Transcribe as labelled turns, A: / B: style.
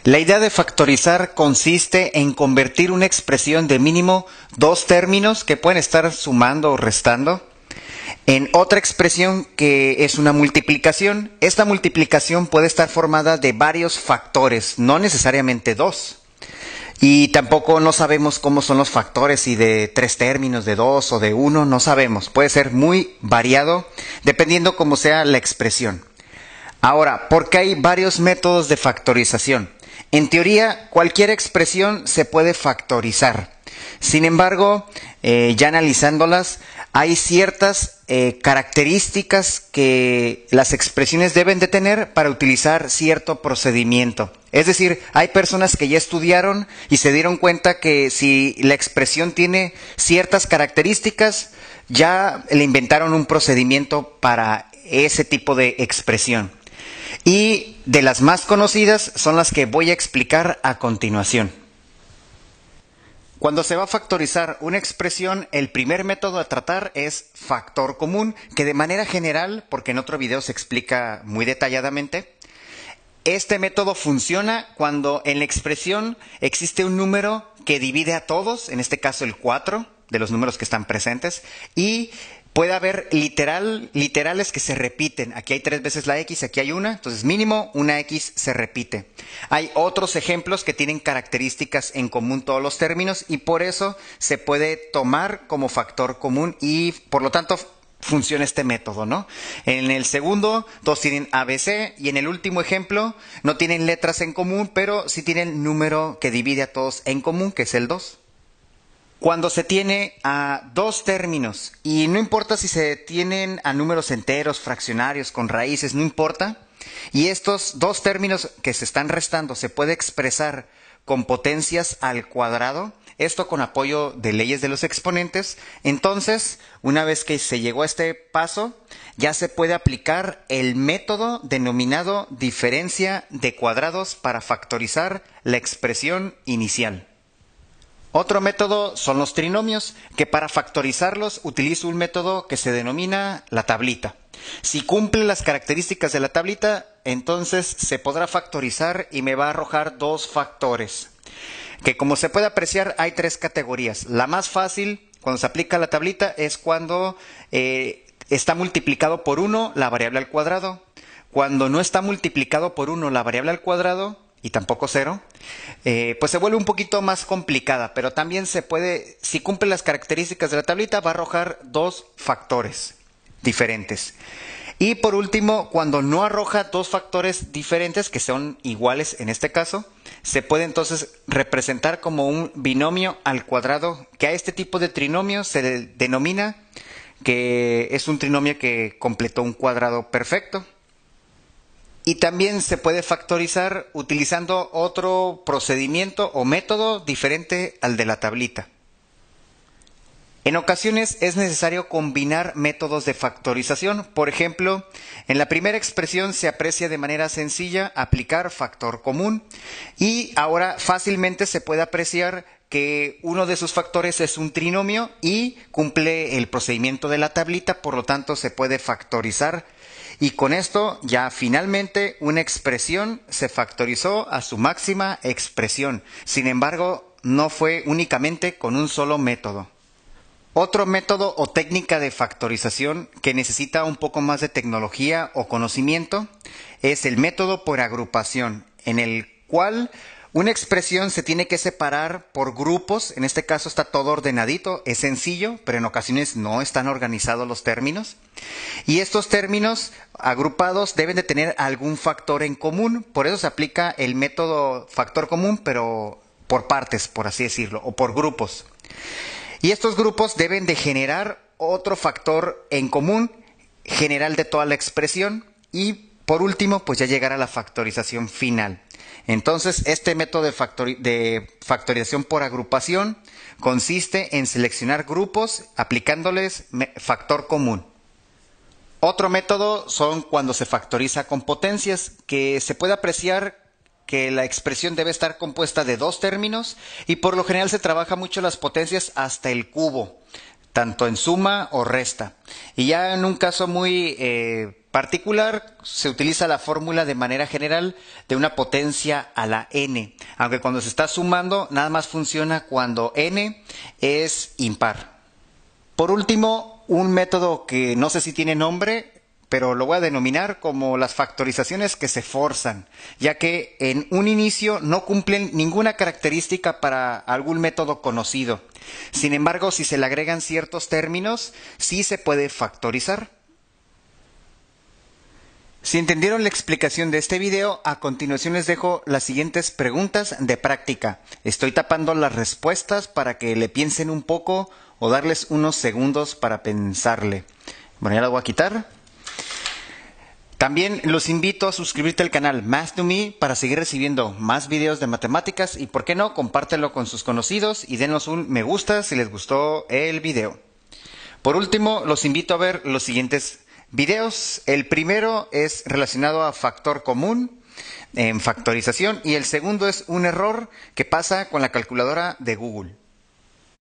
A: La idea de factorizar consiste en convertir una expresión de mínimo dos términos que pueden estar sumando o restando en otra expresión que es una multiplicación. Esta multiplicación puede estar formada de varios factores, no necesariamente dos. Y tampoco no sabemos cómo son los factores, si de tres términos, de dos o de uno, no sabemos. Puede ser muy variado dependiendo cómo sea la expresión. Ahora, ¿por qué hay varios métodos de factorización? En teoría, cualquier expresión se puede factorizar. Sin embargo, ya analizándolas, hay ciertas características que las expresiones deben de tener para utilizar cierto procedimiento. Es decir, hay personas que ya estudiaron y se dieron cuenta que si la expresión tiene ciertas características, ya le inventaron un procedimiento para ese tipo de expresión. Y de las más conocidas son las que voy a explicar a continuación. Cuando se va a factorizar una expresión, el primer método a tratar es factor común, que de manera general, porque en otro video se explica muy detalladamente, este método funciona cuando en la expresión existe un número que divide a todos, en este caso el 4, de los números que están presentes, y puede haber literales que se repiten. Aquí hay 3 veces la X, aquí hay una, entonces mínimo una X se repite. Hay otros ejemplos que tienen características en común todos los términos y por eso se puede tomar como factor común y por lo tanto funciona este método, ¿no? En el segundo, todos tienen ABC y en el último ejemplo no tienen letras en común, pero sí tienen número que divide a todos en común, que es el 2. Cuando se tiene a dos términos, y no importa si se tienen a números enteros, fraccionarios, con raíces, no importa, y estos dos términos que se están restando se puede expresar con potencias al cuadrado, esto con apoyo de leyes de los exponentes, entonces, una vez que se llegó a este paso, ya se puede aplicar el método denominado diferencia de cuadrados para factorizar la expresión inicial. Otro método son los trinomios, que para factorizarlos utilizo un método que se denomina la tablita. Si cumple las características de la tablita, entonces se podrá factorizar y me va a arrojar dos factores. Que como se puede apreciar hay 3 categorías. La más fácil, cuando se aplica la tablita, es cuando está multiplicado por 1 la variable al cuadrado. Cuando no está multiplicado por 1 la variable al cuadrado, y tampoco 0, pues se vuelve un poquito más complicada, pero también se puede, si cumple las características de la tablita, va a arrojar dos factores diferentes. Y por último, cuando no arroja dos factores diferentes, que son iguales en este caso, se puede entonces representar como un binomio al cuadrado, que a este tipo de trinomio se denomina que es un trinomio que completó un cuadrado perfecto. Y también se puede factorizar utilizando otro procedimiento o método diferente al de la tablita. En ocasiones es necesario combinar métodos de factorización. Por ejemplo, en la primera expresión se aprecia de manera sencilla aplicar factor común y ahora fácilmente se puede apreciar que uno de sus factores es un trinomio y cumple el procedimiento de la tablita, por lo tanto se puede factorizar. Y con esto ya finalmente una expresión se factorizó a su máxima expresión. Sin embargo, no fue únicamente con un solo método. Otro método o técnica de factorización que necesita un poco más de tecnología o conocimiento es el método por agrupación, en el cual una expresión se tiene que separar por grupos, en este caso está todo ordenadito, es sencillo, pero en ocasiones no están organizados los términos. Y estos términos agrupados deben de tener algún factor en común, por eso se aplica el método factor común, pero por partes, por así decirlo, o por grupos. Y estos grupos deben de generar otro factor en común, general de toda la expresión, y por último, pues ya llegar a la factorización final. Entonces, este método de factorización por agrupación consiste en seleccionar grupos aplicándoles factor común. Otro método son cuando se factoriza con potencias, que se puede apreciar que la expresión debe estar compuesta de dos términos y por lo general se trabaja mucho las potencias hasta el cubo, tanto en suma o resta. Y ya en un caso muy particular se utiliza la fórmula de manera general de una potencia a la n, aunque cuando se está sumando nada más funciona cuando n es impar. Por último, un método que no sé si tiene nombre, pero lo voy a denominar como las factorizaciones que se forzan, ya que en un inicio no cumplen ninguna característica para algún método conocido. Sin embargo, si se le agregan ciertos términos, sí se puede factorizar. Si entendieron la explicación de este video, a continuación les dejo las siguientes preguntas de práctica. Estoy tapando las respuestas para que le piensen un poco o darles unos segundos para pensarle. Bueno, ya las voy a quitar. También los invito a suscribirte al canal Math2Me para seguir recibiendo más videos de matemáticas y, por qué no, compártelo con sus conocidos y denos un me gusta si les gustó el video. Por último, los invito a ver los siguientes videos. El primero es relacionado a factor común en factorización y el segundo es un error que pasa con la calculadora de Google.